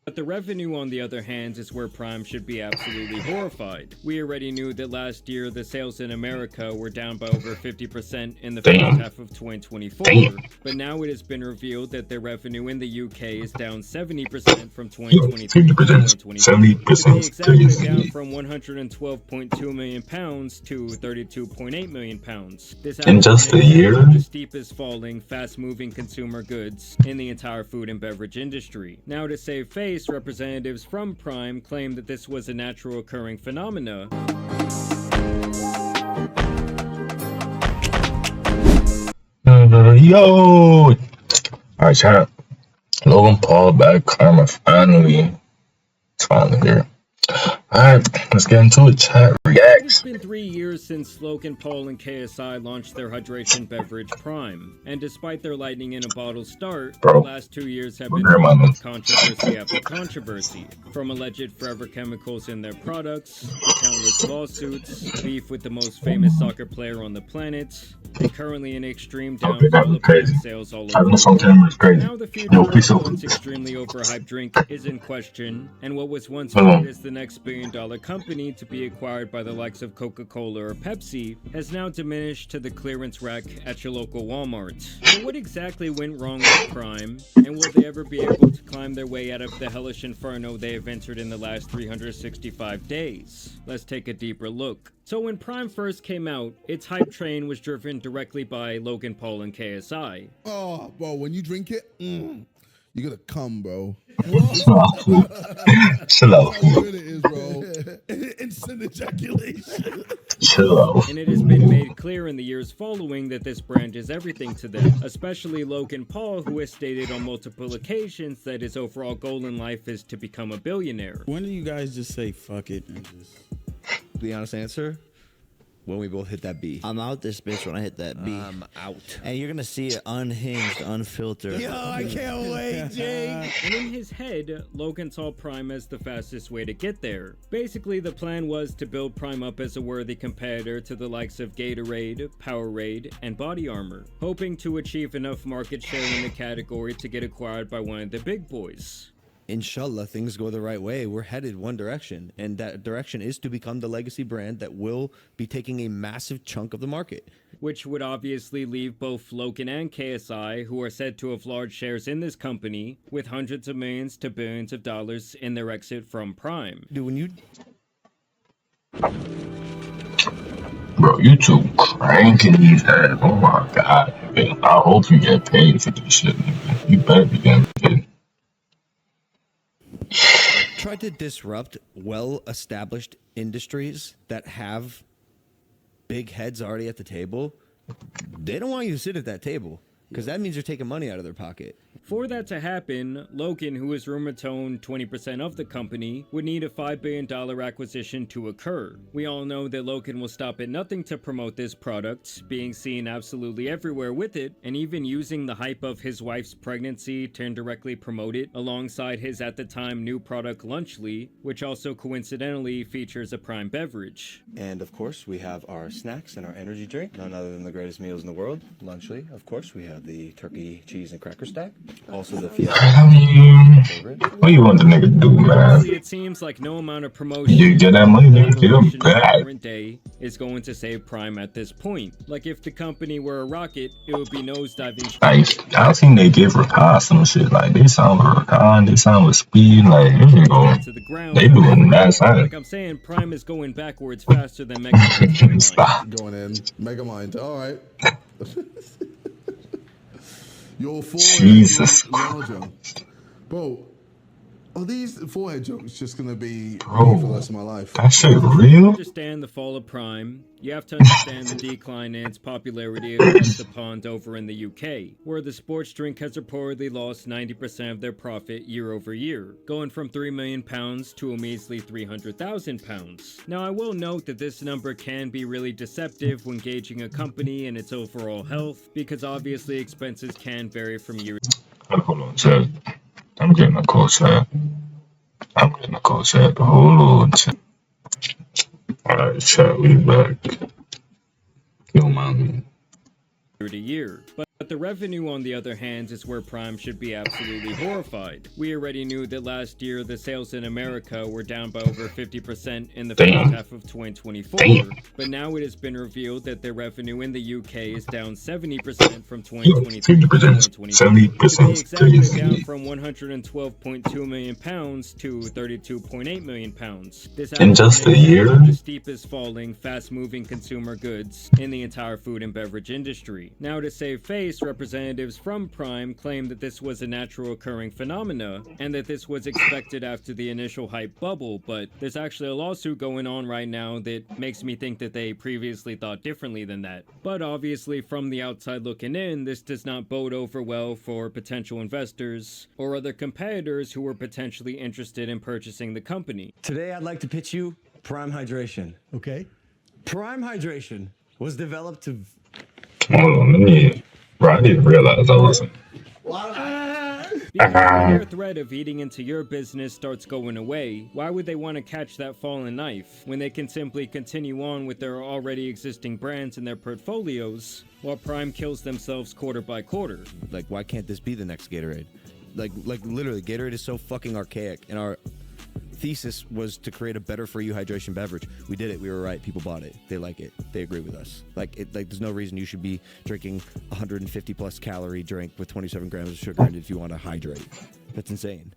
But the revenue, on the other hand, is where Prime should be absolutely horrified. We already knew that last year the sales in America were down by over 50% in the first half of 2024, but now it has been revealed that their revenue in the UK is down 70% from 2023 to 2024. To be exact, they're down from £112.2 million to £32.8 million. This in just a year, the steepest falling, fast-moving consumer goods in the entire food and beverage industry. Now, to save face, representatives from Prime claim that this was a natural occurring phenomena. Yo! Alright, chat. Logan Paul back, karma finally. It's finally here. Alright, let's get into it, chat. Reacts. It's been 3 years since Logan Paul and KSI launched their hydration beverage Prime, and despite their lightning in a bottle start, the last 2 years have been filled with controversy after controversy, from alleged forever chemicals in their products, to countless lawsuits, beef with the most famous soccer player on the planet, and currently an extreme downfall of brand sales all over the world. Now the future of the once extremely overhyped drink is in question, and what was once viewed as the next billion-dollar company to be acquired by the likes of Coca-Cola or Pepsi has now diminished to the clearance rack at your local Walmart. So what exactly went wrong with Prime, and will they ever be able to climb their way out of the hellish inferno they have entered in the last 365 days? Let's take a deeper look. So when Prime first came out, its hype train was driven directly by Logan Paul and KSI. Oh, bro, when you drink it, you're gonna come, bro. Chill out. That's how good it is, bro. Instant ejaculation. Chill out. And it has been made clear in the years following that this brand is everything to them, especially Logan Paul, who has stated on multiple occasions that his overall goal in life is to become a billionaire. When do you guys just say fuck it and just... The honest answer, when we both hit that B. I'm out this bitch when I hit that B. I'm out. And you're gonna see it unhinged, unfiltered. Yo, I can't wait, Jake. And in his head, Logan saw Prime as the fastest way to get there. Basically, the plan was to build Prime up as a worthy competitor to the likes of Gatorade, Powerade, and Body Armor, hoping to achieve enough market share in the category to get acquired by one of the big boys. Inshallah, things go the right way. We're headed one direction, and that direction is to become the legacy brand that will be taking a massive chunk of the market. Which would obviously leave both Logan and KSI, who are said to have large shares in this company, with hundreds of millions to billions of dollars in their exit from Prime. Dude, when you... Bro, you too cranking these ads. Oh my god. Man. I hope you get paid for this shit, nigga. You better be getting paid. Try to disrupt well-established industries that have big heads already at the table. They don't want you to sit at that table, because that means you're taking money out of their pocket. For that to happen, Logan, who is rumored to own 20% of the company, would need a $5 billion acquisition to occur. We all know that Logan will stop at nothing to promote this product, being seen absolutely everywhere with it, and even using the hype of his wife's pregnancy to indirectly promote it, alongside his at the time new product Lunchly, which also coincidentally features a Prime beverage. And of course, we have our snacks and our energy drink, none other than the greatest meals in the world. Lunchly, of course, we have the turkey, cheese, and cracker stack. Also the Fiesta. What you want the nigga to do, man? It seems like no amount of promotion You get that money, nigga, get him back. Current day is going to save Prime at this point. Like if the company were a rocket, it would be nosediving. I seen they give Rakan some shit. Like they sound with Rakan, they sound with Speed. Like you know, to the ground. They doing that side. Like I'm saying, Prime is going backwards faster than Mega. Stop. Going in. Megamind. All right. Your forehead Jesus. larger. Bro, are these forehead jokes just gonna be me Bro, for the rest of my life? that shit real? Understand the fall of Prime, you have to understand the decline in its popularity across the pond over in the UK, where the sports drink has reportedly lost 90% of their profit year over year, going from £3 million to a measly £300,000. Now I will note that this number can be really deceptive when gauging a company and its overall health, because obviously expenses can vary from year to year. Hold on, chat. I'm getting a call, chat. But hold on, chat. Alright, chat, we back. Yo, mommy. To year. But But the revenue, on the other hand, is where Prime should be absolutely horrified. We already knew that last year the sales in America were down by over 50% in the first half of 2024, but now it has been revealed that their revenue in the UK is down 70% from 2023 to 2024. 70%. To be exact, they're down from £112.2 million to £32.8 million. This In just a year? the steepest falling, fast-moving consumer goods in the entire food and beverage industry. Now, to save face, representatives from Prime claim that this was a natural occurring phenomena and that this was expected after the initial hype bubble, but there's actually a lawsuit going on right now that makes me think that they previously thought differently than that. But obviously, from the outside looking in, this does not bode over well for potential investors or other competitors who were potentially interested in purchasing the company. Today, I'd like to pitch you Prime Hydration. Okay. Prime Hydration was developed to... Hold on, let me. Bro, I didn't realize I wasn't. Because when their threat of eating into your business starts going away, why would they want to catch that fallen knife when they can simply continue on with their already existing brands in their portfolios while Prime kills themselves quarter by quarter? Like, why can't this be the next Gatorade? Like literally, Gatorade is so fucking archaic, and our thesis was to create a better for you hydration beverage. We did it. We were right. People bought it. They like it. They agree with us. Like there's no reason you should be drinking 150 plus calorie drink with 27 grams of sugar in it if you want to hydrate. That's insane.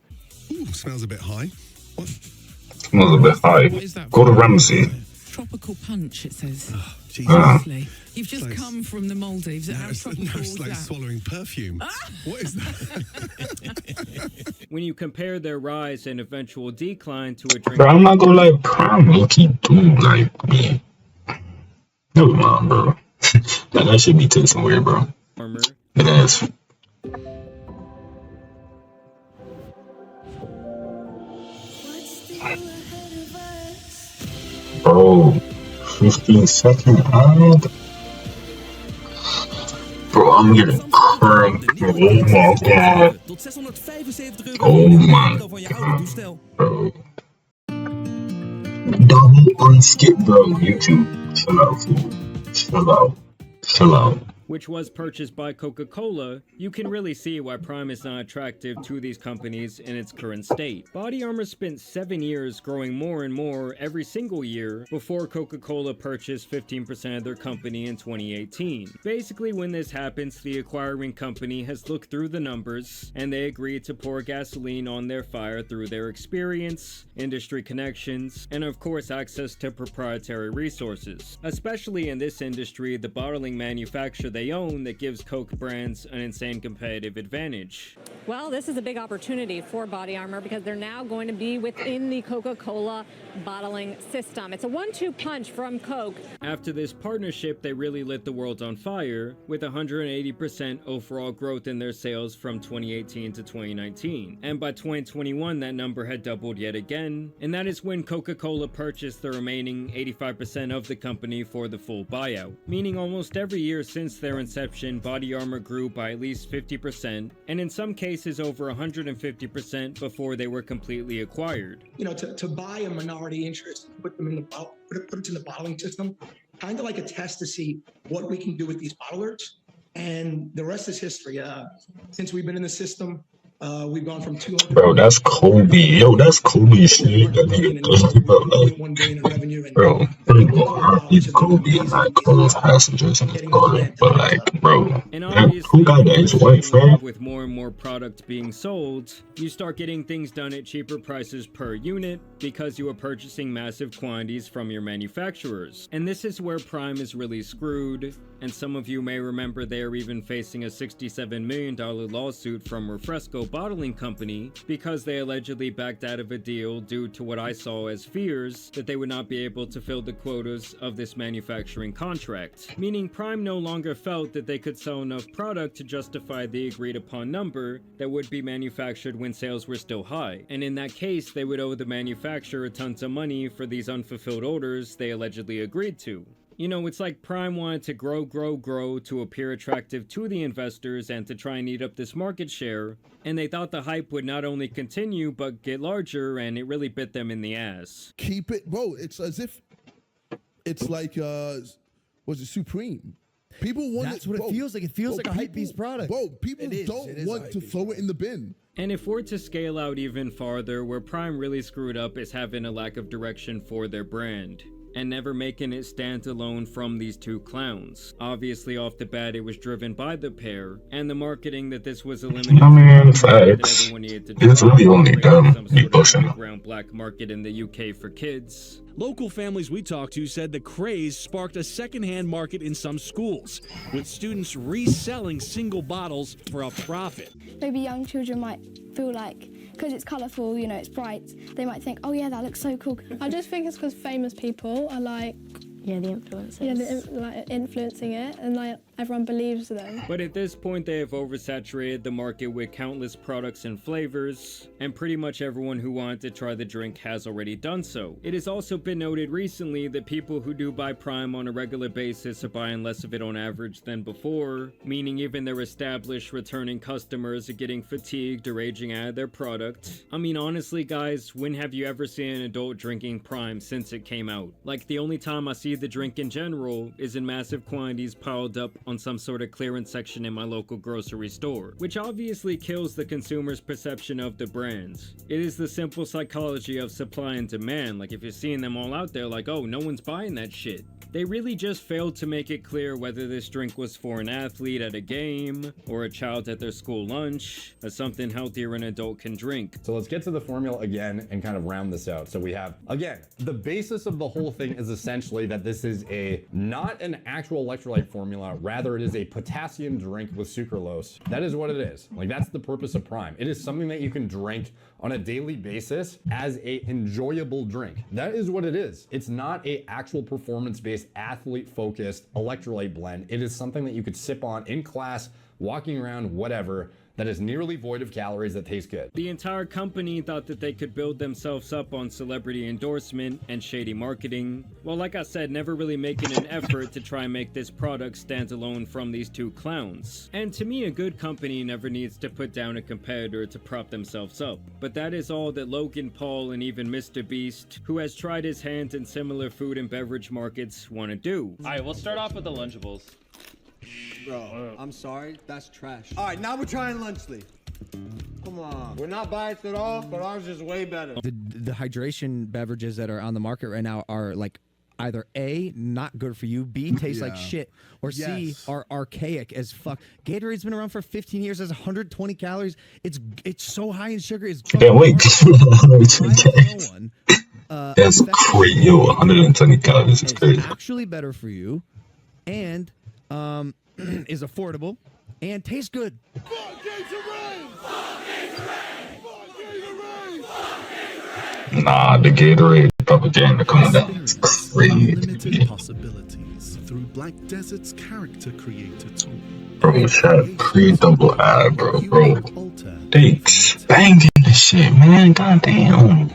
Ooh, smells a bit high. What? Smells a bit high. What is that Go to for? Ramsey. Tropical punch, it says. Oh, Jesus. Honestly. You've just Like- come from the Maldives. No, How it's, tropical no, it's is like that? swallowing perfume. What is that? When you compare their rise and eventual decline to a drink Bro, I'm not gonna lie, Prime low-key do like me. Never mind, bro. that should be tasting weird, bro. farmer, It is. Bro, 15-second ad? Bro, I'm getting cranked. Oh my god. Tot €675 Oh my van je oude toestel. Bro. Double unskip, bro. YouTube. Chill out, fool. Chill out. Chill out. which was purchased by Coca-Cola, you can really see why Prime is not attractive to these companies in its current state. Body Armor spent 7 years growing more and more every single year before Coca-Cola purchased 15% of their company in 2018. Basically, when this happens, the acquiring company has looked through the numbers and they agreed to pour gasoline on their fire through their experience, industry connections, and of course access to proprietary resources. Especially in this industry, the bottling manufacturer they own that gives Coke brands an insane competitive advantage. Well, this is a big opportunity for Body Armor because they're now going to be within the Coca-Cola bottling system. It's a 1-2 punch from Coke. After this partnership, they really lit the world on fire with 180% overall growth in their sales from 2018 to 2019. And by 2021, that number had doubled yet again. And that is when Coca-Cola purchased the remaining 85% of the company for the full buyout. Meaning almost every year since their inception, Body Armor grew by at least 50%, and in some cases over 150% before they were completely acquired. You know, to buy a minority interest, put them in the put it in the bottling system, kind of like a test to see what we can do with these bottlers. And the rest is history. Since we've been in the system, we've gone from 200. Bro, that's Kobe. Yo, that's Kobe shit. That nigga does, bro. Like, bro, he's Kobe and not close passengers in his car. But like, bro, And who got that? His wife, bro? With more and more product being sold, you start getting things done at cheaper prices per unit because you are purchasing massive quantities from your manufacturers. And this is where Prime is really screwed. And some of you may remember they are even facing a $67 million lawsuit from Refresco Bottling Company because they allegedly backed out of a deal due to what I saw as fears that they would not be able to fill the quotas of this manufacturing contract. Meaning Prime no longer felt that they could sell enough product to justify the agreed upon number that would be manufactured when sales were still high. And in that case, they would owe the manufacturer tons of money for these unfulfilled orders they allegedly agreed to. You know, it's like Prime wanted to grow to appear attractive to the investors and to try and eat up this market share, and they thought the hype would not only continue but get larger, and it really bit them in the ass. Keep it, bro. It's as if it's like, was it Supreme? People want That's what it feels like. It feels like a hypebeast product. Bro, people don't want to throw it in the bin. And if we're to scale out even farther, where Prime really screwed up is having a lack of direction for their brand, and never making it stand alone from these two clowns. Obviously, off the bat, it was driven by the pair, and the marketing that this was a limited facts. It's really only them be pushing. Underground black market in the UK for kids. Local families we talked to said the craze sparked a secondhand market in some schools, with students reselling single bottles for a profit. Maybe young children might feel like, because it's colourful, you know, it's bright, they might think, oh yeah, that looks so cool. I just think it's because famous people are like, yeah, the influencers. Yeah, like influencing it, and like everyone believes them. But at this point, they have oversaturated the market with countless products and flavors, and pretty much everyone who wanted to try the drink has already done so. It has also been noted recently that people who do buy Prime on a regular basis are buying less of it on average than before, meaning even their established returning customers are getting fatigued or aging out of their product. I mean, honestly, guys, when have you ever seen an adult drinking Prime since it came out? Like, the only time I see the drink in general is in massive quantities piled up on some sort of clearance section in my local grocery store, which obviously kills the consumer's perception of the brands. It is the simple psychology of supply and demand. Like, if you're seeing them all out there like, oh, no one's buying that shit. They really just failed to make it clear whether this drink was for an athlete at a game, or a child at their school lunch, or something healthier an adult can drink. So let's get to the formula again and kind of round this out. So we have, again, the basis of the whole thing is essentially that this is not an actual electrolyte formula, rather it is a potassium drink with sucralose. That is what it is. Like, that's the purpose of Prime. It is something that you can drink on a daily basis as a enjoyable drink. That is what it is. It's not a actual performance-based, athlete-focused electrolyte blend. It is something that you could sip on in class, walking around, whatever, that is nearly void of calories that taste good. The entire company thought that they could build themselves up on celebrity endorsement and shady marketing, while, like I said, never really making an effort to try and make this product stand alone from these two clowns. And to me, a good company never needs to put down a competitor to prop themselves up. But that is all that Logan Paul and even Mr. Beast, who has tried his hand in similar food and beverage markets, want to do. Alright, we'll start off with the Lunchables. Bro, I'm sorry, that's trash. All right, now we're trying Lunchly. Come on. We're not biased at all, but ours is way better. The hydration beverages that are on the market right now are like either A, not good for you, B, taste like shit, or C, are archaic as fuck. Gatorade's been around for 15 years, has 120 calories. It's so high in sugar. It's Can't wait. That's crazy. Yo, 120 calories is crazy. Actually better for you, and is affordable and tastes good. Nah, the Gatorade propaganda coming down is crazy. Unlimited possibilities through Black Desert's character creator tool. Bro, shut up, pre-double I, bro. They expanding the shit, man. Goddamn.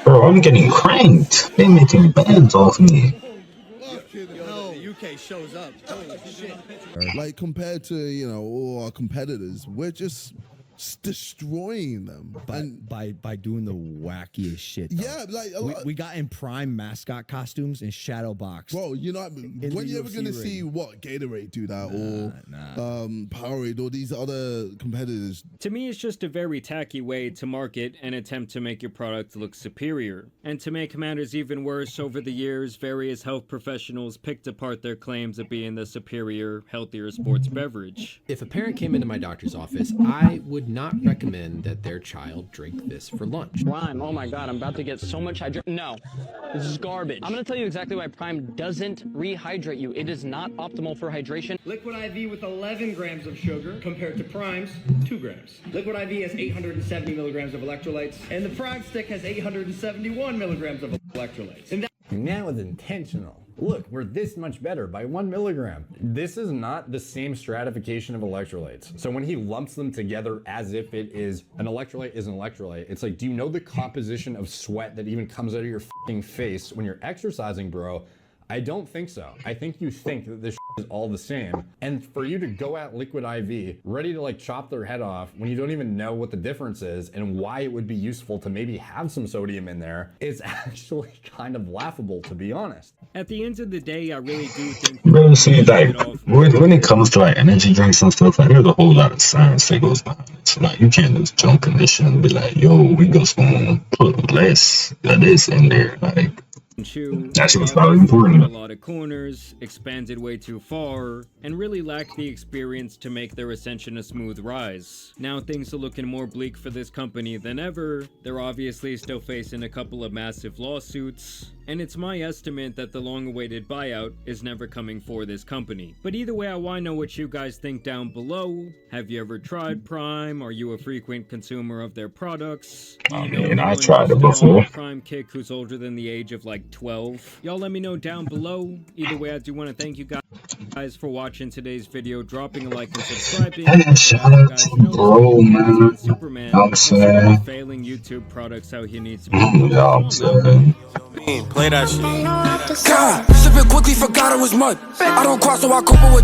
Bro, I'm getting cranked. They making bands off me. UK shows up. Holy shit. Like, compared to, you know, all our competitors, we're just destroying them by doing the wackiest shit. Though. Yeah, like we got in Prime mascot costumes and shadow box. Bro, you know, when you ever gonna see what Gatorade do that, or Powerade, or these other competitors? To me, it's just a very tacky way to market and attempt to make your product look superior. And to make matters even worse, over the years, various health professionals picked apart their claims of being the superior, healthier sports beverage. If a parent came into my doctor's office, I would not recommend that their child drink this for lunch. Prime, oh my god, I'm about to get so much hydration. No, this is garbage. I'm gonna tell you exactly why Prime doesn't rehydrate you. It is not optimal for hydration. Liquid IV with 11 grams of sugar compared to Prime's 2 grams. Liquid IV has 870 milligrams of electrolytes, and the Prime stick has 871 milligrams of electrolytes. And That was intentional. Look, we're this much better by 1 milligram. This is not the same stratification of electrolytes. So when he lumps them together as if it is an electrolyte is an electrolyte, it's like, do you know the composition of sweat that even comes out of your f***ing face when you're exercising, bro? I don't think so. I think you think that this is all the same, and for you to go at Liquid IV ready to like chop their head off when you don't even know what the difference is and why it would be useful to maybe have some sodium in there is actually kind of laughable, to be honest. At the end of the day, I really do think Bro, see, like, when it comes to like energy drinks and stuff, like, there's a whole lot of science that goes behind it. So, like, you can't just jump in this shit and be like, yo, we just gonna put less of this in there. Like, that's what's not important. A lot of corners, expanded way too far, and really lacked the experience to make their ascension a smooth rise. Now things are looking more bleak for this company than ever. They're obviously still facing a couple of massive lawsuits, and it's my estimate that the long-awaited buyout is never coming for this company. But either way, I want to know what you guys think down below. Have you ever tried Prime? Are you a frequent consumer of their products? I mean, I tried it before. Prime kick who's older than the age of like 12? Y'all let me know down below. Either way, I do want to thank you guys for watching today's video, dropping a like and subscribing. Hey, shout out to bro, man. Superman, I'm saying. failing YouTube products out here needs to Yeah, I'm saying. Play that shit. God, sipping quickly, forgot it was mud. I don't cross, so I couple with